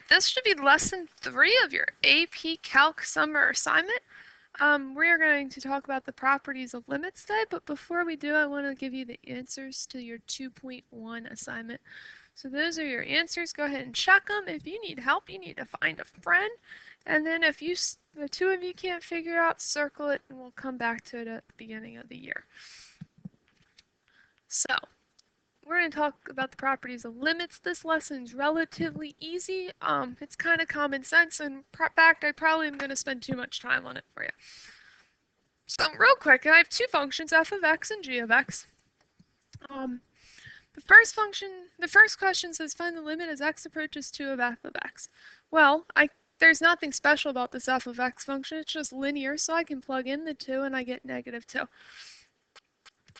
this should be lesson 3 of your AP Calc summer assignment. We are going to talk about the properties of limits today, but before we do, I want to give you the answers to your 2.1 assignment. So those are your answers. Go ahead and check them. If you need help, you need to find a friend. And then if the two of you can't figure out, circle it, and we'll come back to it at the beginning of the year. So we're going to talk about the properties of limits. This lesson's relatively easy. It's kind of common sense, and in fact, I probably am going to spend too much time on it for you. So real quick, I have two functions, f of x and g of x. The first question says find the limit as x approaches 2 of f of x. Well, there's nothing special about this f of x function. It's just linear, so I can plug in the 2 and I get -2.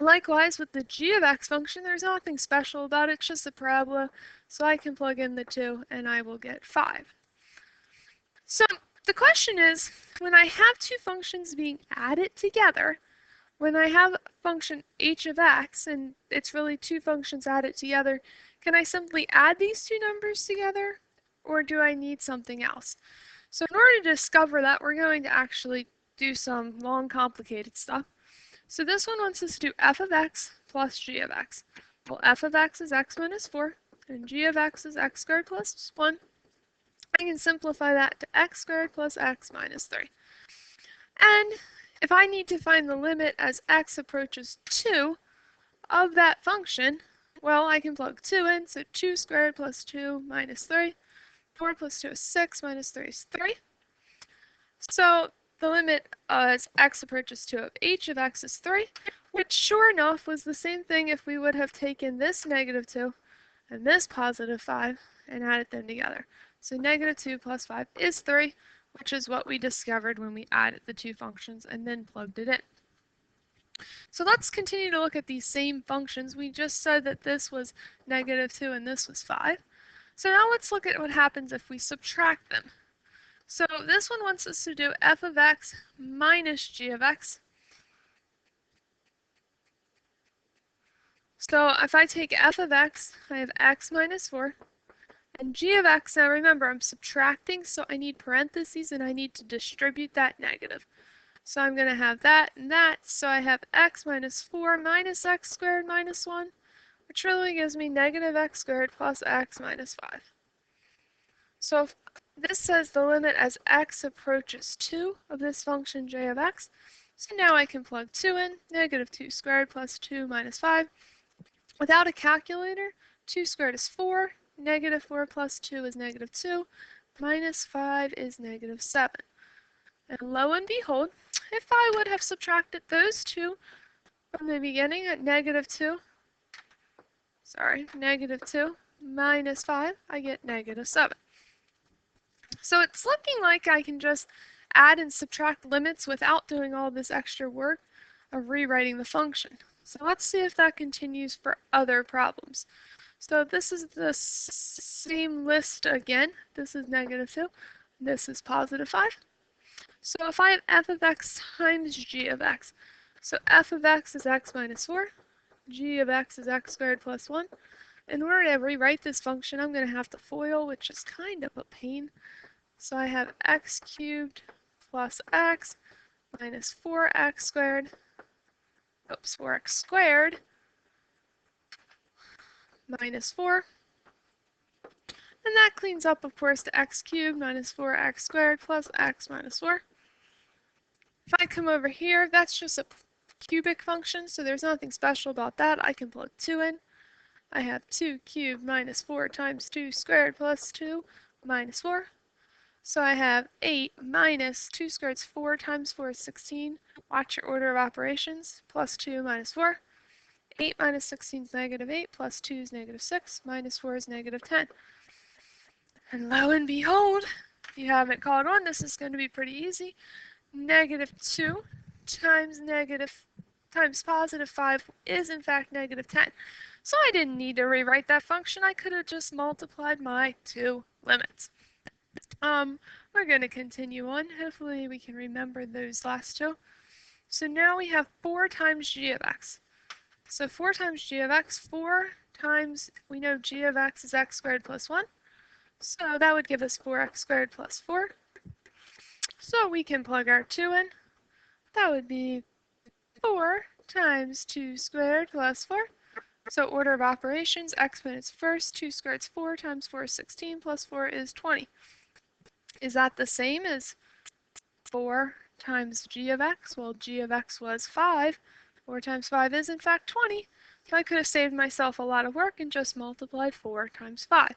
Likewise, with the g of x function, there's nothing special about it. It's just a parabola, so I can plug in the 2 and I will get 5. So the question is, when I have two functions being added together, when I have a function h of x, and it's really two functions added together, can I simply add these two numbers together, or do I need something else? So in order to discover that, we're going to actually do some long, complicated stuff. So this one wants us to do f of x plus g of x. Well, f of x is x minus 4, and g of x is x squared plus 1. I can simplify that to x squared plus x minus 3. And if I need to find the limit as x approaches 2 of that function, well, I can plug 2 in, so 2 squared plus 2 minus 3. 4 plus 2 is 6, minus 3 is 3. So the limit as x approaches 2 of h of x is 3, which sure enough was the same thing if we would have taken this -2 and this +5 and added them together. So -2 plus 5 is 3, which is what we discovered when we added the two functions and then plugged it in. So let's continue to look at these same functions. We just said that this was -2 and this was 5. So now let's look at what happens if we subtract them. So this one wants us to do f of x minus g of x. So if I take f of x, I have x minus 4. And g of x, now remember, I'm subtracting, so I need parentheses, and I need to distribute that negative. So I'm going to have that and that, so I have x minus 4 minus x squared minus 1, which really gives me -x squared plus x minus 5. So if this says the limit as x approaches 2 of this function j of x. So now I can plug 2 in, -2 squared plus 2 minus 5. Without a calculator, 2 squared is 4, -4 plus 2 is -2, minus 5 is -7. And lo and behold, if I would have subtracted those two from the beginning at -2 minus 5, I get -7. So it's looking like I can just add and subtract limits without doing all this extra work of rewriting the function. So let's see if that continues for other problems. So this is the same list again. This is -2, this is +5. So if I have f of x times g of x, so f of x is x minus 4, g of x is x squared plus 1. In order to rewrite this function, I'm going to have to FOIL, which is kind of a pain. So I have x cubed plus x minus 4x squared, 4x squared minus 4. And that cleans up, of course, to x cubed minus 4x squared plus x minus 4. If I come over here, that's just a cubic function, so there's nothing special about that. I can plug 2 in. I have 2 cubed minus 4 times 2 squared plus 2 minus 4. So I have 8 minus 2 squared is 4 times 4 is 16. Watch your order of operations. Plus 2 minus 4. 8 minus 16 is -8, plus 2 is -6, minus 4 is -10. And lo and behold, if you haven't caught on, this is going to be pretty easy. -2 times +5 is in fact -10. So I didn't need to rewrite that function. I could have just multiplied my two limits. We're going to continue on. Hopefully we can remember those last two. So now we have 4 times g of x. So 4 times g of x, 4 times, we know g of x is x squared plus 1. So that would give us 4x squared plus 4. So we can plug our 2 in. That would be 4 times 2 squared plus 4. So order of operations, exponents first, 2 squared is 4 times 4 is 16 plus 4 is 20. Is that the same as 4 times g of x? Well, g of x was 5. 4 times 5 is in fact 20. So I could have saved myself a lot of work and just multiplied 4 times 5.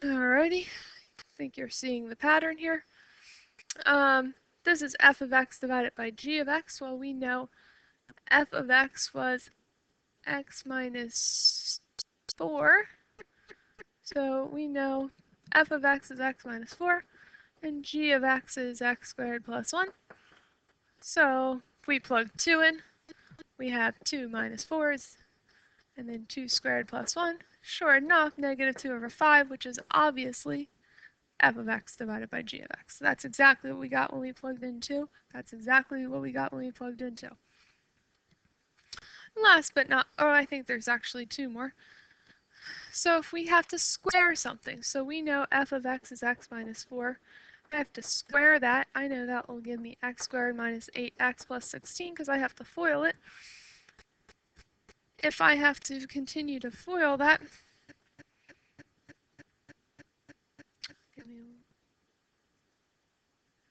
Alrighty, I think you're seeing the pattern here. This is f of x divided by g of x. Well, we know f of x was x minus 4. So we know f of x is x minus 4, and g of x is x squared plus 1. So if we plug 2 in, we have 2 minus 4s, and then 2 squared plus 1. Sure enough, negative 2 over 5, which is obviously f of x divided by g of x. So that's exactly what we got when we plugged in 2. That's exactly what we got when we plugged in 2. Last but not, oh, I think there's actually 2 more. So if we have to square something, so we know f of x is x minus 4. I have to square that. I know that will give me x squared minus 8x plus 16 because I have to FOIL it. If I have to continue to FOIL that, if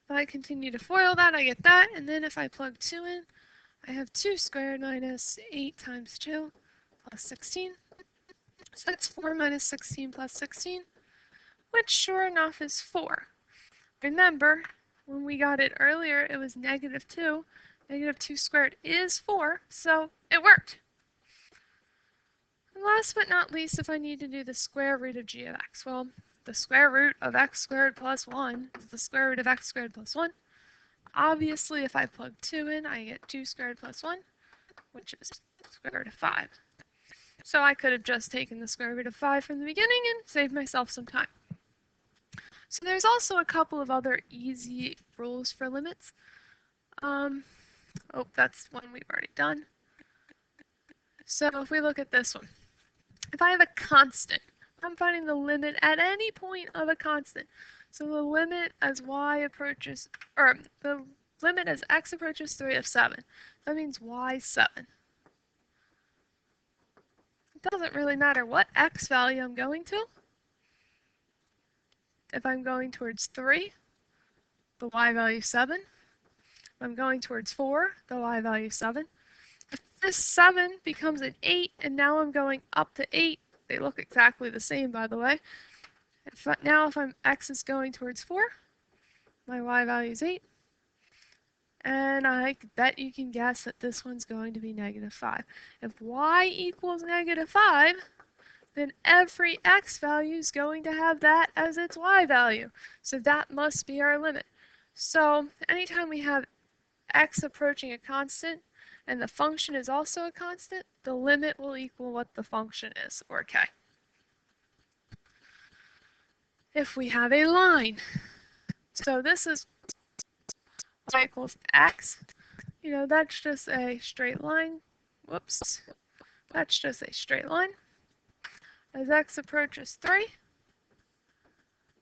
I continue to FOIL that, I get that, and then if I plug 2 in, I have 2 squared minus 8 times 2 plus 16. So that's 4 minus 16 plus 16, which sure enough is 4. Remember, when we got it earlier, it was negative 2. Negative 2 squared is 4, so it worked. And last but not least, if I need to do the square root of g of x, well, the square root of x squared plus 1 is the square root of x squared plus 1. Obviously, if I plug 2 in, I get 2 squared plus 1, which is square root of 5. So I could have just taken the square root of 5 from the beginning and saved myself some time. So there's also a couple of other easy rules for limits. Oh, that's one we've already done. So if we look at this one, if I have a constant, I'm finding the limit at any point of a constant. So the limit as y approaches, or the limit as x approaches 3 of 7. That means y 7. It doesn't really matter what x value I'm going to. If I'm going towards 3, the y value 7. If I'm going towards 4, the y value 7. If this 7 becomes an 8, and now I'm going up to 8, they look exactly the same, by the way. Now if x is going towards 4, my y value is 8. And I bet you can guess that this one's going to be negative 5. If y equals negative 5, then every x value is going to have that as its y value. So that must be our limit. So anytime we have x approaching a constant and the function is also a constant, the limit will equal what the function is, or k. If we have a line, so this is y equals x, that's just a straight line. Whoops. That's just a straight line. As x approaches 3,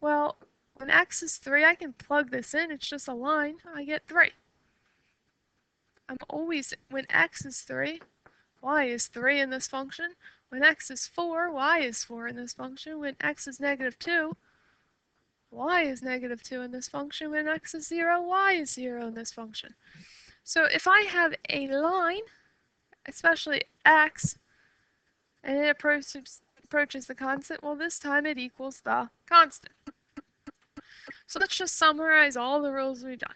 well, when x is 3, I can plug this in. It's just a line. I get 3. When x is 3, y is 3 in this function. When x is 4, y is 4 in this function. When x is negative 2, y is negative 2 in this function. When x is 0, y is 0 in this function. So if I have a line, especially x, and it approaches the constant, well, this time it equals the constant. So let's just summarize all the rules we've done.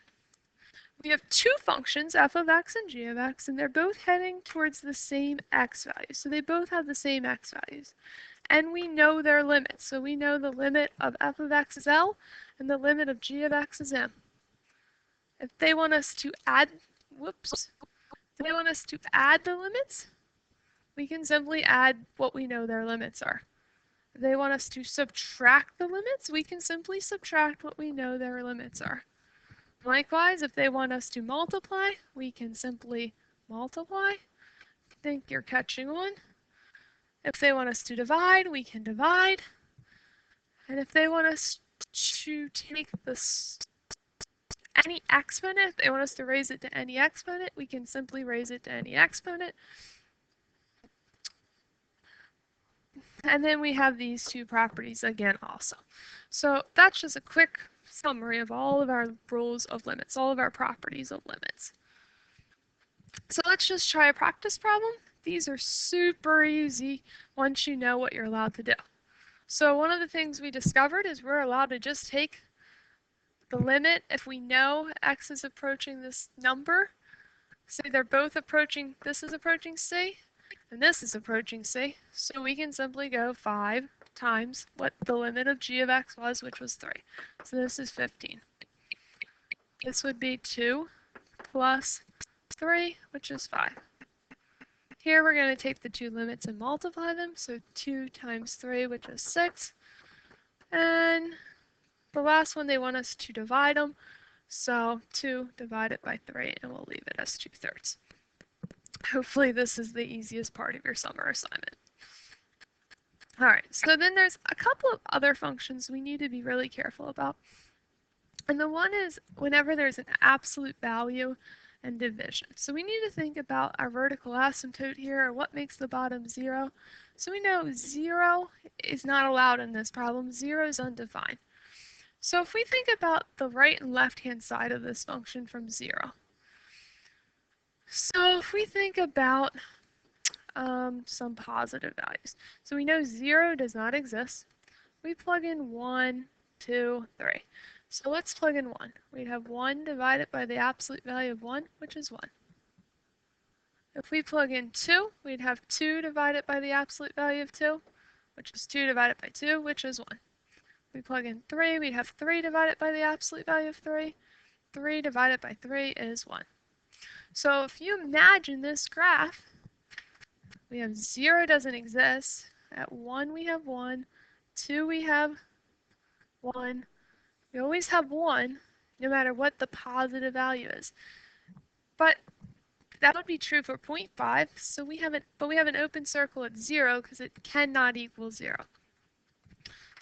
We have two functions, f of x and g of x, and they're both heading towards the same x value. So they both have the same x values. And we know their limits. So we know the limit of f of x is L, and the limit of g of x is M. If they want us to add, if they want us to add the limits, we can simply add what we know their limits are. If they want us to subtract the limits, we can simply subtract what we know their limits are. Likewise, if they want us to multiply, we can simply multiply. I think you're catching on. If they want us to divide, we can divide. And if they want us to take this any exponent, if they want us to raise it to any exponent, we can simply raise it to any exponent. And then we have these two properties again also. So that's just a quick summary of all of our rules of limits, all of our properties of limits. So let's just try a practice problem. These are super easy once you know what you're allowed to do. So one of the things we discovered is we're allowed to just take the limit if we know x is approaching this number. Say they're both approaching, this is approaching c, and this is approaching c. So we can simply go 5 times what the limit of g of x was, which was 3. So this is 15. This would be 2 plus 3, which is 5. Here we're going to take the two limits and multiply them. So 2 times 3, which is 6. And the last one, they want us to divide them. So 2 divided by 3, and we'll leave it as 2/3. Hopefully this is the easiest part of your summer assignment. All right, so then there's a couple of other functions we need to be really careful about. And the one is whenever there's an absolute value and division. So we need to think about our vertical asymptote here, or what makes the bottom 0. So we know 0 is not allowed in this problem. 0 is undefined. So if we think about the right and left-hand side of this function from 0. So if we think about some positive values. So we know 0 does not exist. We plug in 1, 2, 3. So let's plug in 1. We'd have 1 divided by the absolute value of 1, which is 1. If we plug in 2, we'd have 2 divided by the absolute value of 2, which is 2 divided by 2, which is 1. We plug in 3, we'd have 3 divided by the absolute value of 3. 3 divided by 3 is 1. So if you imagine this graph, we have 0 doesn't exist. At 1 we have 1, 2 we have 1. We always have 1, no matter what the positive value is. But that would be true for 0.5, so we have an open circle at 0 because it cannot equal 0.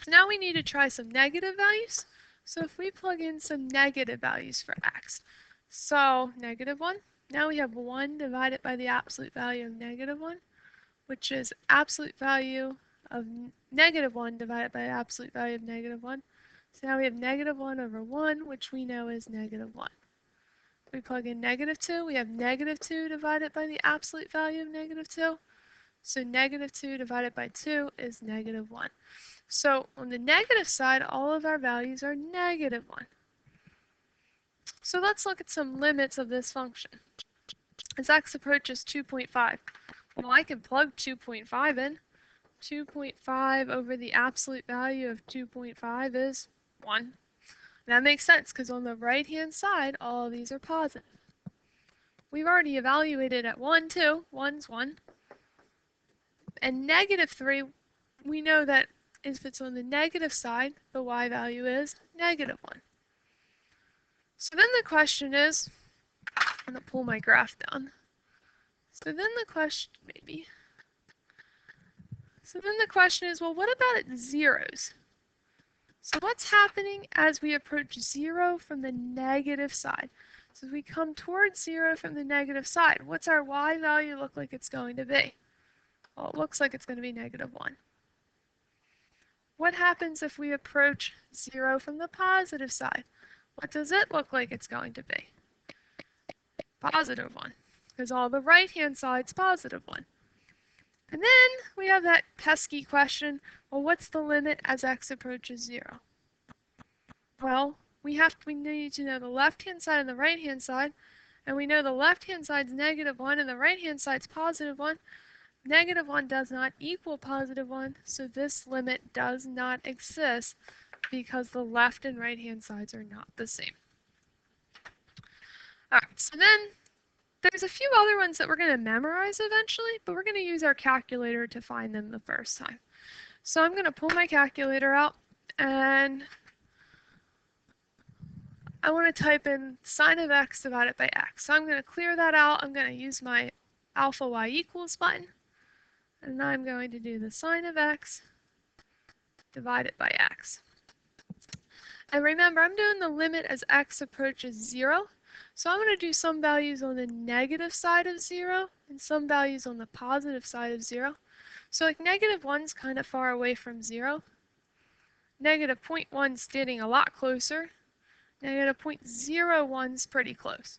So now we need to try some negative values. So if we plug in some negative values for x, so -1, now we have 1 divided by the absolute value of -1, which is absolute value of -1 divided by absolute value of -1. So now we have -1 over 1, which we know is -1. We plug in -2, we have -2 divided by the absolute value of -2. So -2 divided by 2 is -1. So on the negative side, all of our values are -1. So let's look at some limits of this function. As x approaches 2.5, well, I can plug 2.5 in. 2.5 over the absolute value of 2.5 is 1. That makes sense because on the right-hand side, all of these are positive. We've already evaluated at 1, 2. 1's 1. And -3, we know that if it's on the negative side, the y value is -1. So then the question is, I'm going to pull my graph down. So then the question, is, well, what about at zeros? So what's happening as we approach 0 from the negative side? So as we come towards 0 from the negative side, what's our y value look like it's going to be? Well, it looks like it's going to be -1. What happens if we approach 0 from the positive side? What does it look like it's going to be? +1, because all the right-hand side's +1. And then we have that pesky question, well, what's the limit as x approaches 0? Well, we need to know the left-hand side and the right-hand side, and we know the left-hand side's -1 and the right-hand side's +1. -1 does not equal +1, so this limit does not exist because the left and right-hand sides are not the same. All right, so then there's a few other ones that we're going to memorize eventually, but we're going to use our calculator to find them the first time. So I'm going to pull my calculator out, and I want to type in sine of x divided by x. So I'm going to clear that out. I'm going to use my alpha y equals button, and I'm going to do the sine of x divided by x. And remember, I'm doing the limit as x approaches 0. So I'm going to do some values on the negative side of 0 and some values on the positive side of 0. So like negative 1's kind of far away from 0. Negative 0.1's getting a lot closer. Negative 0.01's pretty close.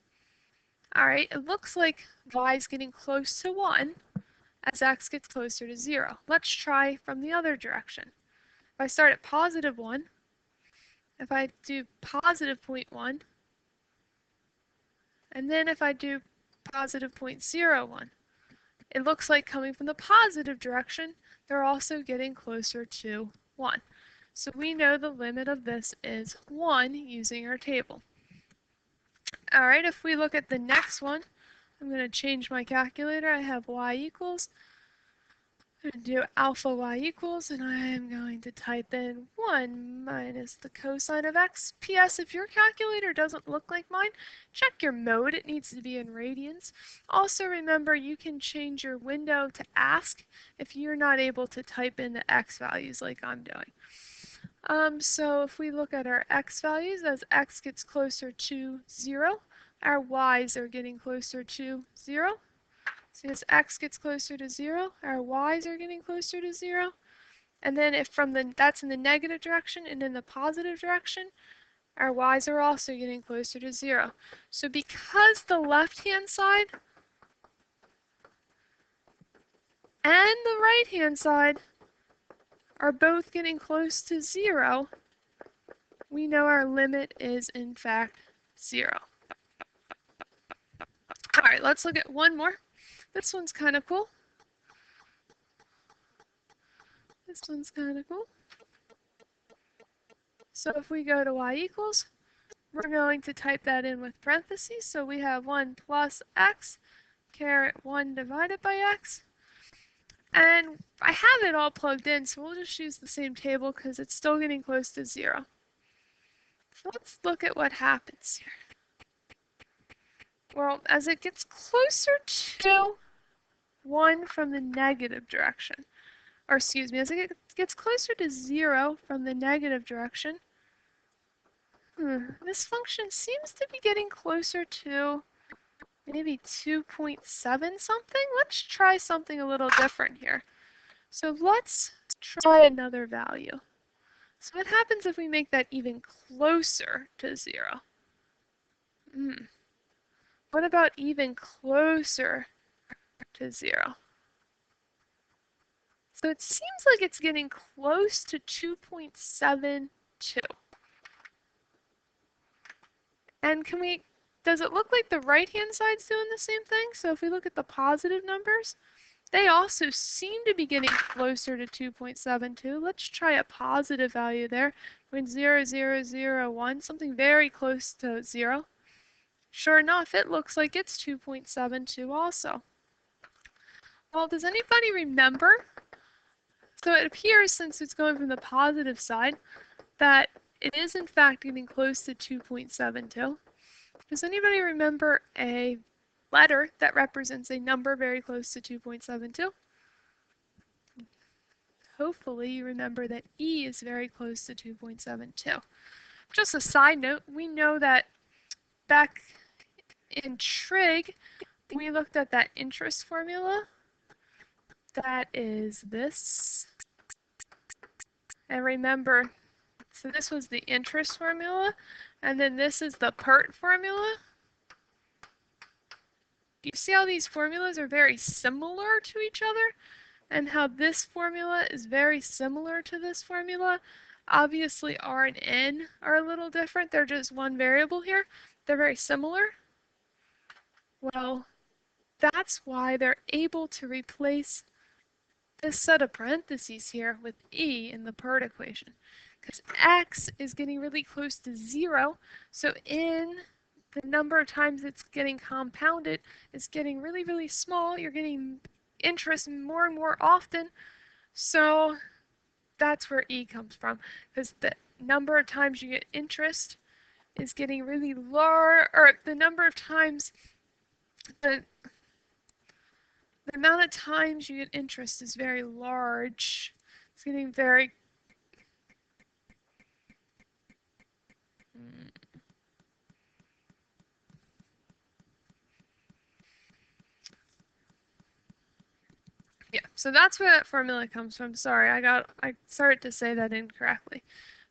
All right, it looks like y is getting close to 1 as x gets closer to 0. Let's try from the other direction. If I start at positive 1, if I do positive 0.1, and then if I do positive 0.01, it looks like coming from the positive direction, they're also getting closer to 1. So we know the limit of this is 1 using our table. All right, if we look at the next one, I'm going to change my calculator. I have y equals. I'm going to do alpha y equals, and I am going to type in 1 minus the cosine of x. P.S. If your calculator doesn't look like mine, check your mode. It needs to be in radians. Also remember, you can change your window to ask if you're not able to type in the x values like I'm doing. So if we look at our x values, as x gets closer to 0, our y's are getting closer to 0. So as x gets closer to 0, our y's are getting closer to 0. And then if that's in the negative direction and in the positive direction, our y's are also getting closer to 0. So because the left-hand side and the right-hand side are both getting close to 0, we know our limit is in fact 0. All right, let's look at one more. This one's kind of cool. This one's kind of cool. So if we go to y equals, we're going to type that in with parentheses. So we have 1 plus x caret 1 divided by x. And I have it all plugged in, so we'll just use the same table because it's still getting close to 0. So let's look at what happens here. Well, as it gets closer to 1 from the negative direction, or excuse me, as it gets closer to 0 from the negative direction, this function seems to be getting closer to maybe 2.7 something. Let's try something a little different here. So let's try another value. So what happens if we make that even closer to 0? What about even closer to 0? So it seems like it's getting close to 2.72. And does it look like the right-hand side's doing the same thing? So if we look at the positive numbers, they also seem to be getting closer to 2.72. Let's try a positive value there. Between 0, 0, 0, 1, something very close to 0. Sure enough, it looks like it's 2.72 also. Well, does anybody remember? So it appears, since it's going from the positive side, that it is in fact getting close to 2.72. Does anybody remember a letter that represents a number very close to 2.72? Hopefully you remember that E is very close to 2.72. Just a side note, we know that back in trig, we looked at that interest formula. That is this. And remember, so this was the interest formula, and then this is the PERT formula. You see how these formulas are very similar to each other? And how this formula is very similar to this formula? Obviously, R and N are a little different. They're just one variable here. They're very similar. Well, that's why they're able to replace this set of parentheses here with E in the PERT equation. Because x is getting really close to 0, so in the number of times it's getting compounded, it's getting really, really small. You're getting interest more and more often. So that's where E comes from, because the number of times you get interest is getting really large, or the number of times, the amount of times you get interest is very large. It's getting very Yeah, so that's where that formula comes from. Sorry, I started to say that incorrectly.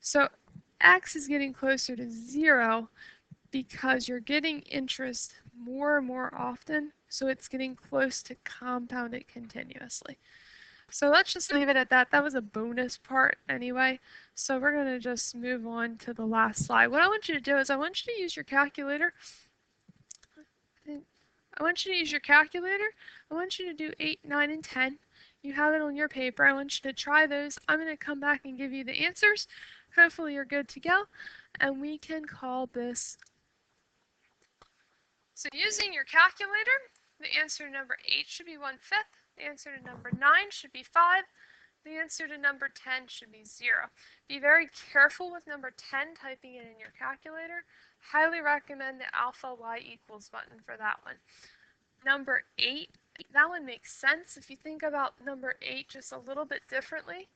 So x is getting closer to 0 because you're getting interest more and more often, so it's getting close to compounded continuously. So let's just leave it at that. That was a bonus part anyway. So we're going to just move on to the last slide. What I want you to do is I want you to use your calculator. I want you to use your calculator. I want you to do 8, 9, and 10. You have it on your paper. I want you to try those. I'm going to come back and give you the answers. Hopefully you're good to go. And we can call this. So using your calculator, the answer to number 8 should be 1/5. The answer to number 9 should be 5. The answer to number 10 should be 0. Be very careful with number 10 typing it in your calculator. Highly recommend the alpha y equals button for that one. Number 8, that one makes sense if you think about number 8 just a little bit differently.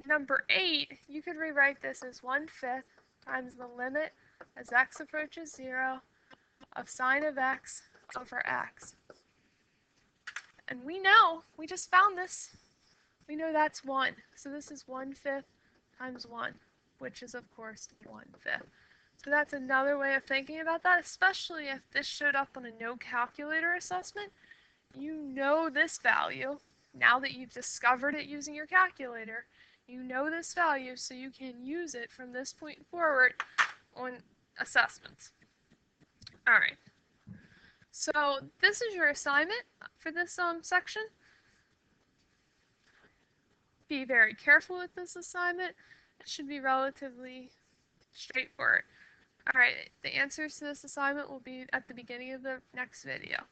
Number 8, you could rewrite this as 1/5 times the limit as x approaches 0 of sine of x over x. And we know, we just found this, we know that's 1. So this is 1/5 times 1, which is of course 1/5. So that's another way of thinking about that, especially if this showed up on a no calculator assessment. You know this value, now that you've discovered it using your calculator, you know this value so you can use it from this point forward on assessments. All right. So this is your assignment for this section. Be very careful with this assignment. It should be relatively straightforward. All right, the answers to this assignment will be at the beginning of the next video.